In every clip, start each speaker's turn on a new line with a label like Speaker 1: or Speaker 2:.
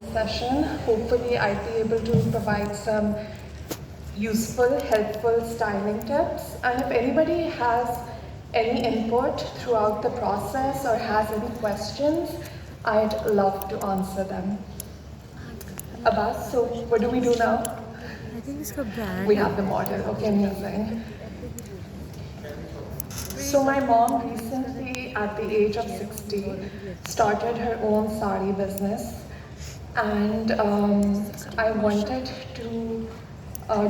Speaker 1: session. Hopefully, I'd be able to provide some useful, helpful styling tips. And if anybody has any input throughout the process or has any questions, I'd love to answer them. Abbas, so what do we do now?
Speaker 2: I think इसका brand
Speaker 1: We
Speaker 2: है.
Speaker 1: have the model. Okay, amazing. So my mom recently, at the age of 60, started her own sari business, and I wanted to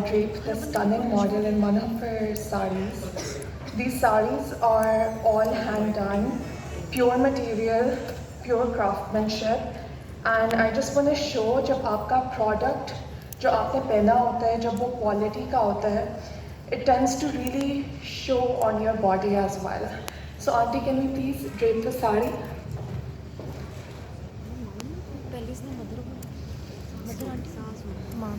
Speaker 1: drape this stunning model in one of her saris. These saris are all hand done, pure material, pure craftsmanship, and I just want to show जब आपका product जो आपने पहना होता है जब वो quality का होता है, it tends to really show on your body as well. So auntie, can we please drape the sari?
Speaker 2: पहले इसने mother aunty mama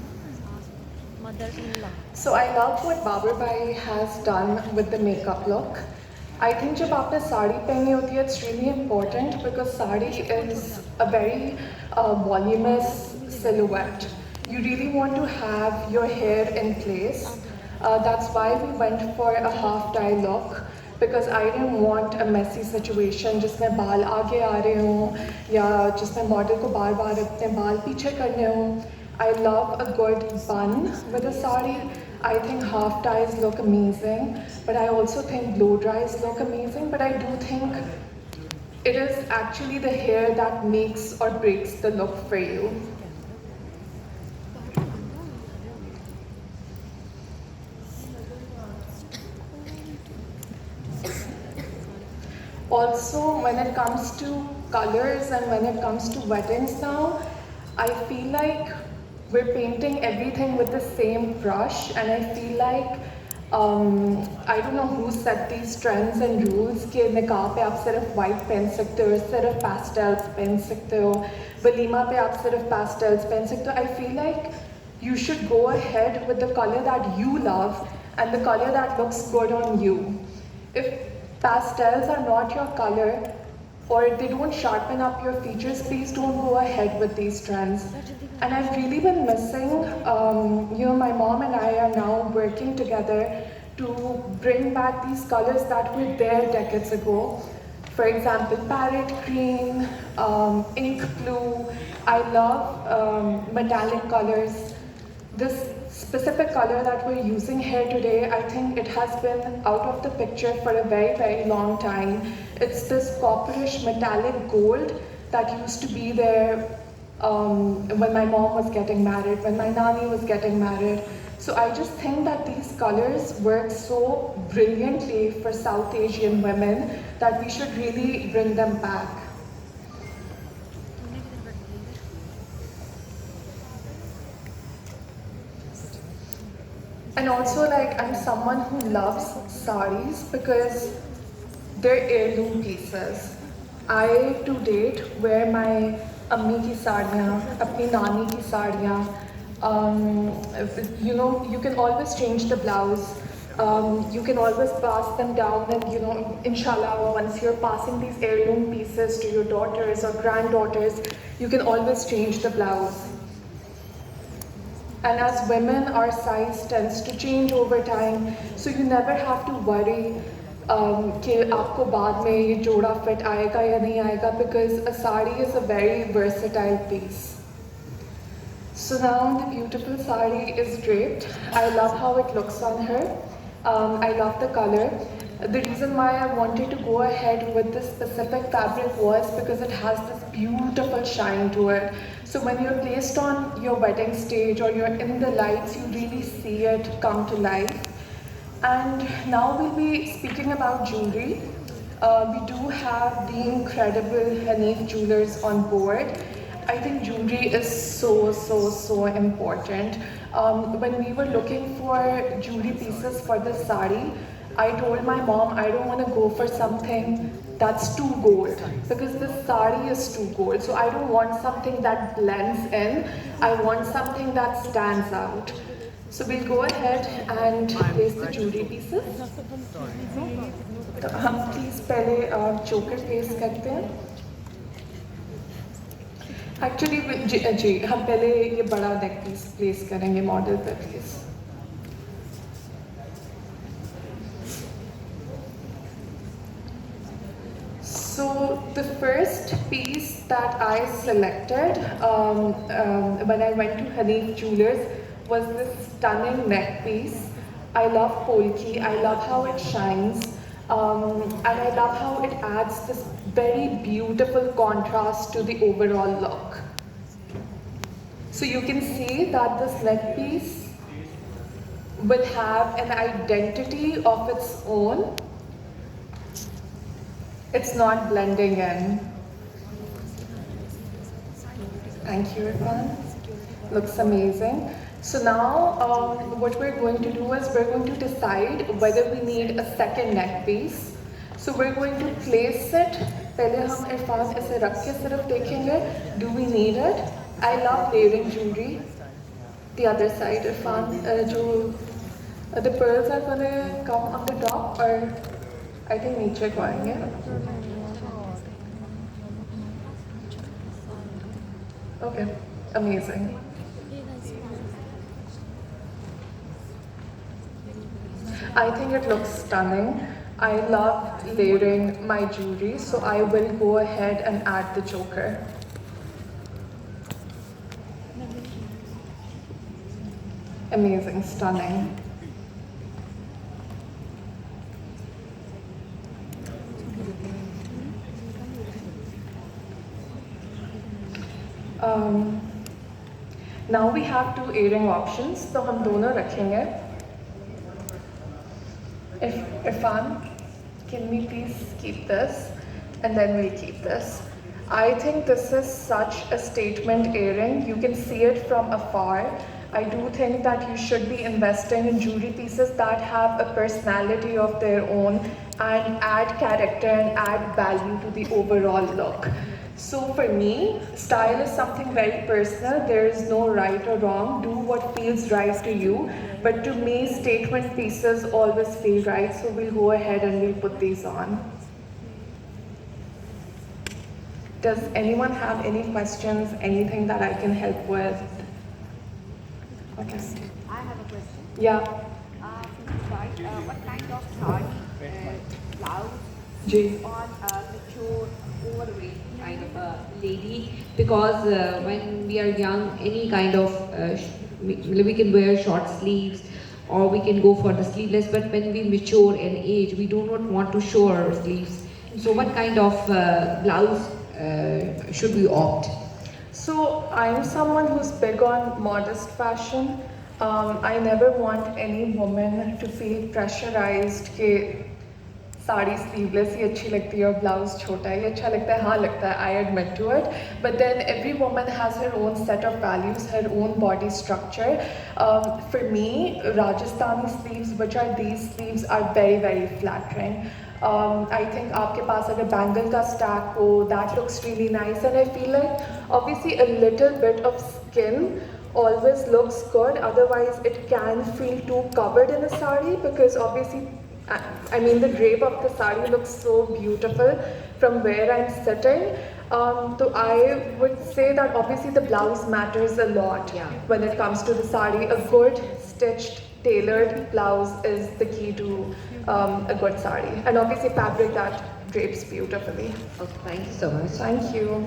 Speaker 2: mother in law.
Speaker 1: So I love what Babar Bhai has done with the makeup look. I think जब आपने साड़ी पहनी होती है, it's really important because sari is a very voluminous silhouette. You really want to have your hair in place. That's why we went for a half tie look because I didn't want a messy situation जिसमें बाल आगे आ रहे हों या जिसमें model को बार बार अपने बाल पीछे करने हों. I love a good bun with a sari. I think half ties look amazing, but I also think blow dries look amazing. But I do think it is actually the hair that makes or breaks the look for you. Also, when it comes to colors and when it comes to weddings now, I feel like we're painting everything with the same brush, and I feel like I don't know who set these trends and rules कि निकाह पे आप सिर्फ white पहन सकते हो, सिर्फ pastels पहन सकते हो, वलीमा पे आप सिर्फ pastels पहन सकते हो. I feel like you should go ahead with the color that you love and the color that looks good on you. If pastels are not your color or they don't sharpen up your features, please don't go ahead with these trends. And I've really been missing, my mom and I are now working together to bring back these colors that were there decades ago. For example, parrot green, ink blue. I love metallic colors. This specific color that we're using here today, I think it has been out of the picture for a very, very long time. It's this copperish metallic gold that used to be there when my mom was getting married, when my nani was getting married. So I just think that these colors work so brilliantly for South Asian women that we should really bring them back. And also, like, I'm someone who loves saris because they're heirloom pieces. I, to date, wear my ammi ki saadiyan, apni nani ki saadiyan. You can always change the blouse. You can always pass them down, and inshallah, once you're passing these heirloom pieces to your daughters or granddaughters, you can always change the blouse. And as women, our size tends to change over time, so you never have to worry कि आपको बाद में ये जोड़ा fit आएगा या नहीं आएगा, because a sari is a very versatile piece. So now the beautiful sari is draped. I love how it looks on her. I love the color. The reason why I wanted to go ahead with this specific fabric was because it has this beautiful shine to it. So when you're placed on your wedding stage or you're in the lights, you really see it come to life. And now we'll be speaking about jewelry. We do have the incredible Hanif Jewelers on board. I think jewelry is so important. When we were looking for jewelry pieces for the sari, I told my mom I don't want to go for something that's too gold because the sari is too gold. So I don't want something that blends in. I want something that stands out. So we'll go ahead and place the jewelry pieces. तो हम please पहले चोकर place करते हैं. Actually जी हम पहले ये बड़ा नेक पीस प्लेस करेंगे मॉडल पे please. So the first piece that I selected when I went to Hanif Jewelers was this stunning neck piece. I love polki, I love how it shines, and I love how it adds this very beautiful contrast to the overall look. So you can see that this neck piece will have an identity of its own. It's not blending in. Thank you, Irfan. Looks amazing. So now what we're going to do is we're going to decide whether we need a second neck piece. So we're going to place it. पहले हम इरफान इसे रख के सिर्फ देखेंगे. Do we need it? I love layering jewelry. The other side, Irfan, the pearls are going to come on the top, or I think नीचे को आएंगे. Okay, amazing. I think it looks stunning. I love layering my jewelry, so I will go ahead and add the choker. Amazing, stunning. Now we have two earring options, so हम दोनों रखेंगे. Irfan, can we please keep this, and then we'll keep this. I think this is such a statement earring. You can see it from afar. I do think that you should be investing in jewelry pieces that have a personality of their own and add character and add value to the overall look. So for me, style is something very personal. There is no right or wrong. Do what feels right to you. But to me, statement pieces always feel right. So we'll go ahead and we'll put these on. Does anyone have any questions, anything that I can help with? Okay.
Speaker 3: I have a question.
Speaker 1: Yeah.
Speaker 3: What kind of saree, blouse
Speaker 1: Ji.
Speaker 3: on a mature, overweight kind of a lady? Because when we are young, any kind of we can wear short sleeves, or we can go for the sleeveless. But when we mature in age, we do not want to show our sleeves. So, what kind of blouse should we opt?
Speaker 1: So I'm someone who's big on modest fashion. I never want any woman to feel pressurized कि sari sleeveless ही अच्छी लगती है और blouse छोटा ही अच्छा लगता है. हाँ लगता है, I admit to it. But then every woman has her own set of values, her own body structure. For me, Rajasthani sleeves, which are these sleeves, are very, very flattering. I think आपके पास अगर bangle का stack हो, that looks really nice, and I feel like obviously a little bit of skin always looks good. Otherwise, it can feel too covered in a sari, because obviously, I mean, the drape of the sari looks so beautiful from where I'm sitting. So I would say that obviously the blouse matters a lot when it comes to the sari. A good stitched, tailored blouse is the key to a good sari, and obviously fabric that drapes beautifully.
Speaker 3: Okay, thank you so much.
Speaker 1: Thank you.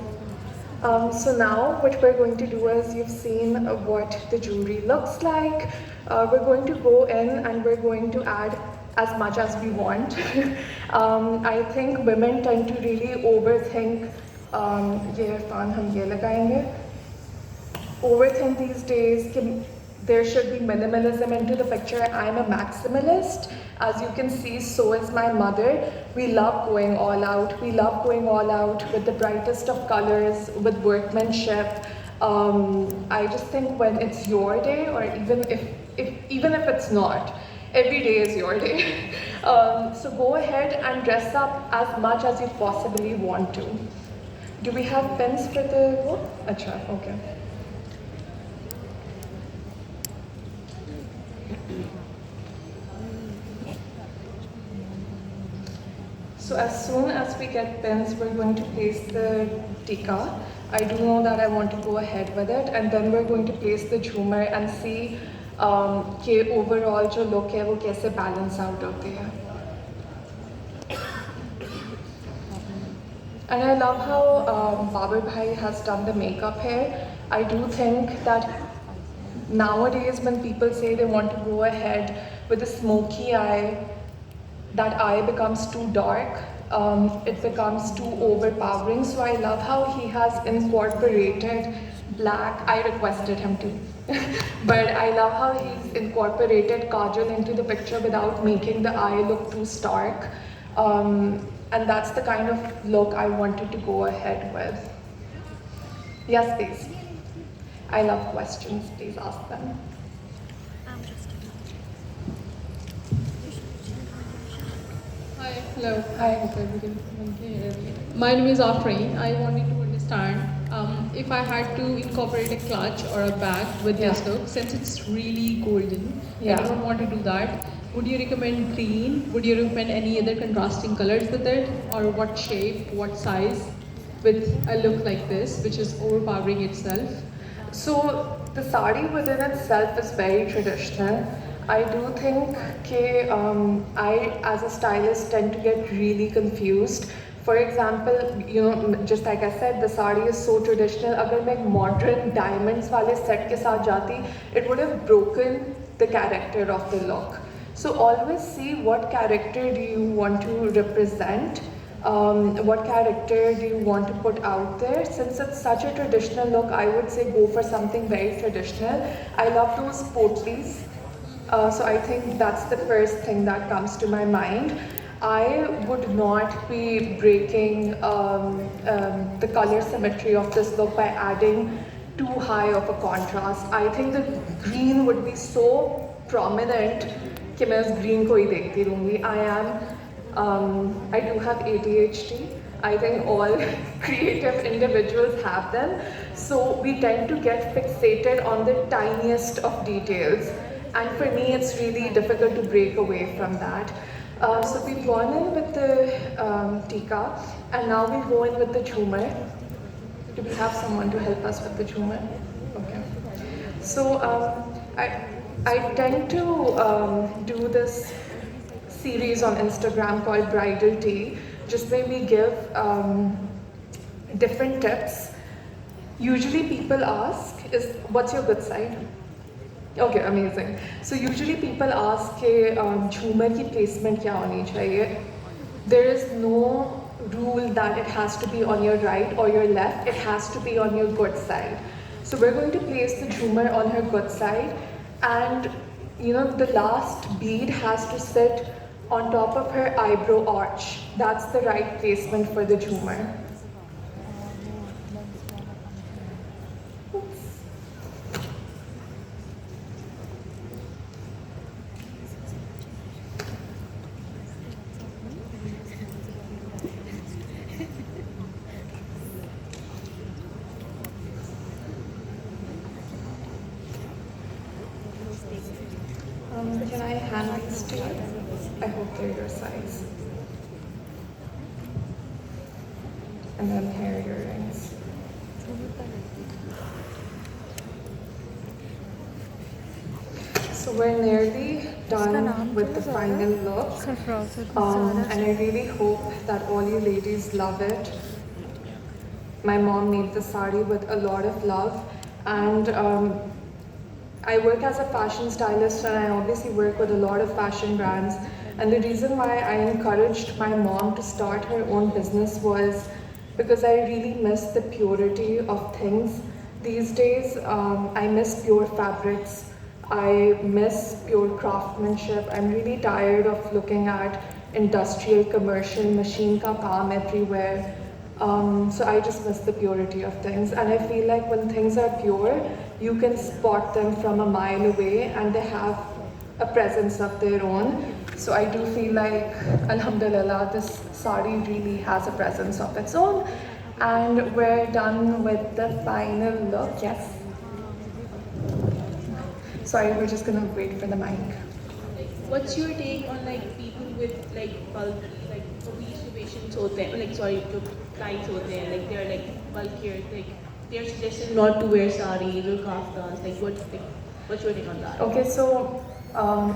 Speaker 1: So now what we're going to do is, you've seen what the jewelry looks like. We're going to go in and we're going to add as much as we want. I think women tend to really overthink. ये इरफान हम ये लगाएंगे. Overthink these days. There should be minimalism into the picture. I'm a maximalist. As you can see, so is my mother. We love going all out. We love going all out with the brightest of colors, with workmanship. I just think when it's your day, or even if it's not, every day is your day. So go ahead and dress up as much as you possibly want to. Do we have pins for the book? Acha, okay. So as soon as we get pins, we're going to place the tikka. I do know that I want to go ahead with it, and then we're going to place the झूमर and see कि overall जो look है वो कैसे balance out होती है. And I love how Babar Bhai has done the makeup here. I do think that nowadays when people say they want to go ahead with a smoky eye, that eye becomes too dark, it becomes too overpowering. So I love how he has incorporated black. I requested him to. But I love how he's incorporated kajal into the picture without making the eye look too stark. And that's the kind of look I wanted to go ahead with. Yes, please. I love questions. Please ask them.
Speaker 2: I'm just
Speaker 4: Hi, hello.
Speaker 1: Hi.
Speaker 4: Hope everyone can hear me. My name is Afreen. I wanted to understand if I had to incorporate a clutch or a bag with this
Speaker 1: Yeah.
Speaker 4: look, since it's really golden,
Speaker 1: Yeah.
Speaker 4: I don't want to do that. Would you recommend green? Would you recommend any other contrasting colors with it? Or what shape, what size with a look like this, which is overpowering itself?
Speaker 1: So the sari within itself is very traditional. I do think I, as a stylist, tend to get really confused. For example, just like I said, the sari is so traditional. Agar मैं modern diamonds वाले set के साथ जाती, it would have broken the character of the look. So always see what character do you want to represent. What character do you want to put out there? Since it's such a traditional look, I would say go for something very traditional. I love those potlis. So I think that's the first thing that comes to my mind. I would not be breaking the color symmetry of this look by adding too high of a contrast. I think the green would be so prominent कि मैं उस green को ही देखती रहूँगी. I do have ADHD. I think all creative individuals have them. So we tend to get fixated on the tiniest of details. And for me, it's really difficult to break away from that. So we've gone in with the tika, and now we go in with the झूमर. Do we have someone to help us with the झूमर? Okay. So I tend to do this series on Instagram called Bridal Tea, just where we give different tips. Usually people ask, what's your good side? Okay, amazing. So usually people ask कि झूमर की placement क्या होनी चाहिए? There is no rule that it has to be on your right or your left. It has to be on your good side. So we're going to place the झूमर on her good side, and the last bead has to sit on top of her eyebrow arch. That's the right placement for the झूमर. Can I hand these to you? I hope they're your size. And then here are your rings. So we're nearly done with the final look. And I really hope that all you ladies love it. My mom made the sari with a lot of love, and I work as a fashion stylist, and I obviously work with a lot of fashion brands. And the reason why I encouraged my mom to start her own business was because I really miss the purity of things. These days, I miss pure fabrics. I miss pure craftsmanship. I'm really tired of looking at industrial, commercial, machine ka kaam everywhere. So I just miss the purity of things. And I feel like when things are pure, you can spot them from a mile away, and they have a presence of their own. So I do feel like, alhamdulillah, this sari really has a presence of its own. And we're done with the final look. Yes? Sorry, we're just gonna wait for the mic.
Speaker 5: What's your take on people with bulky obese patients होते हैं जो clients होते हैं they're bulkier, like they're suggesting not to wear saris or kaftans. What's your take on that?
Speaker 1: Okay, so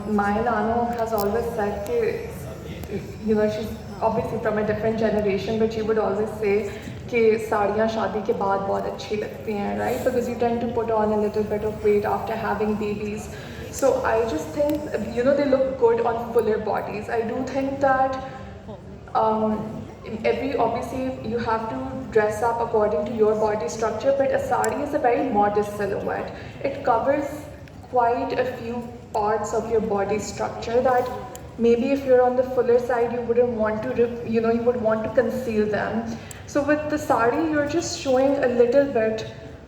Speaker 1: my nano has always said that, she's obviously from a different generation, but she would always say कि साड़ियाँ शादी के बाद बहुत अच्छी लगती हैं, right? Because you tend to put on a little bit of weight after having babies. So I just think, they look good on fuller bodies. I do think that obviously you have to dress up according to your body structure, but a sari is a very modest silhouette. It covers quite a few parts of your body structure that maybe if you're on the fuller side, you wouldn't want to, you would want to conceal them. So with the sari, you're just showing a little bit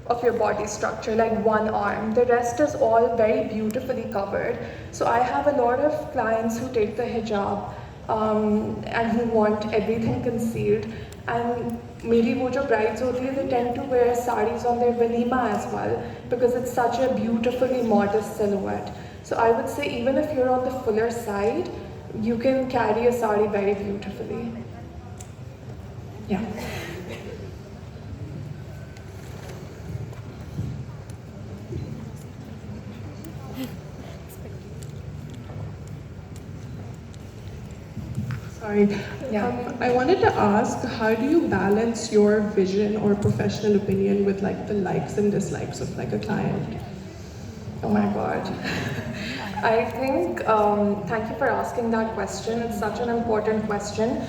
Speaker 1: of your body structure, like one arm. The rest is all very beautifully covered. So I have a lot of clients who take the hijab and who want everything concealed. And maybe wo jo brides hoti hai, they tend to wear saris on their walima as well, because it's such a beautifully modest silhouette. So I would say even if you're on the fuller side, you can carry a sari very beautifully. Yeah.
Speaker 6: Sorry.
Speaker 1: Yeah.
Speaker 6: I wanted to ask, how do you balance your vision or professional opinion with like the likes and dislikes of like a client?
Speaker 1: Oh my God. I think, thank you for asking that question. It's such an important question.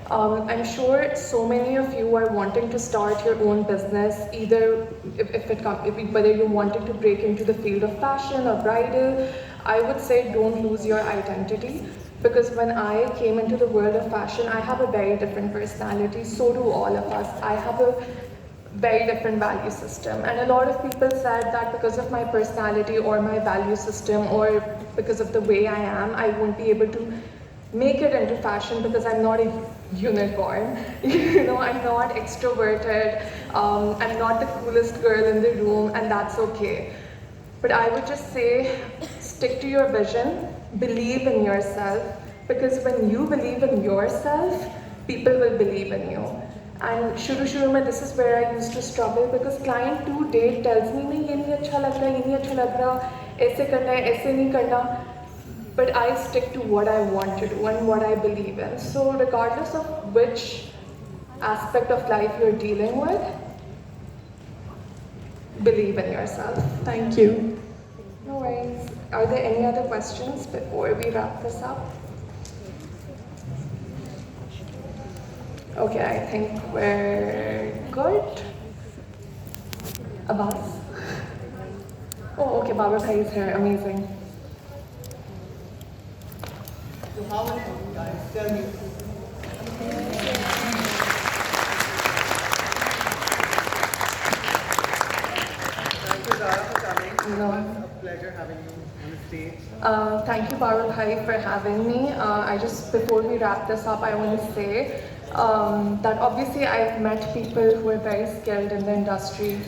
Speaker 1: I'm sure so many of you are wanting to start your own business, either whether you're wanting to break into the field of fashion or bridal. I would say don't lose your identity, because when I came into the world of fashion, I have a very different personality. So do all of us. I have a very different value system, and a lot of people said that because of my personality or my value system or because of the way I am, I won't be able to make it into fashion because I'm not a unicorn. I'm not extroverted, I'm not the coolest girl in the room, and that's okay. But I would just say, stick to your vision, believe in yourself, because when you believe in yourself, people will believe in you. And shuru mein, this is where I used to struggle, because client to date tells me, nahi, ye nahi acha lag raha, ye nahi acha lag raha, aise karna hai, aise nahi karna. But I stick to what I want to do and what I believe in. So regardless of which aspect of life you're dealing with, believe in yourself.
Speaker 6: Thank you.
Speaker 1: No worries. Are there any other questions before we wrap this up? Okay, I think we're good. Abbas? Oh, okay, Babar Bhai is here. Amazing.
Speaker 7: So how are you guys? Tell me. Thank you, Zara, for coming.
Speaker 1: No.
Speaker 7: It was a pleasure having you on the stage.
Speaker 1: Thank you, Babar Bhai, for having me. Before we wrap this up, I want to say that obviously I've met people who are very skilled in the industry,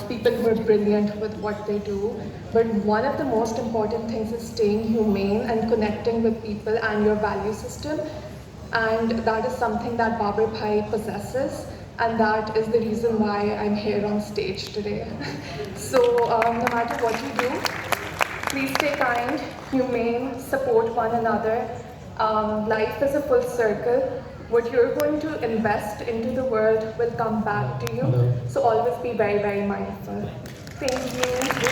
Speaker 1: people who are brilliant with what they do. But one of the most important things is staying humane and connecting with people and your value system. And that is something that Babar Bhai possesses. And that is the reason why I'm here on stage today. So no matter what you do, please stay kind, humane, support one another. Life is a full circle. What you're going to invest into the world will come back to you. So always be very, very mindful. Thank you. Thank you.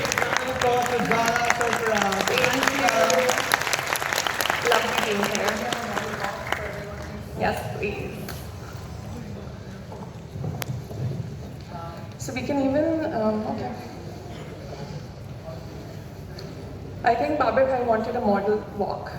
Speaker 1: Lovely being here. Yes, please. So we can even, okay. I think Babar Bhai wanted a model walk.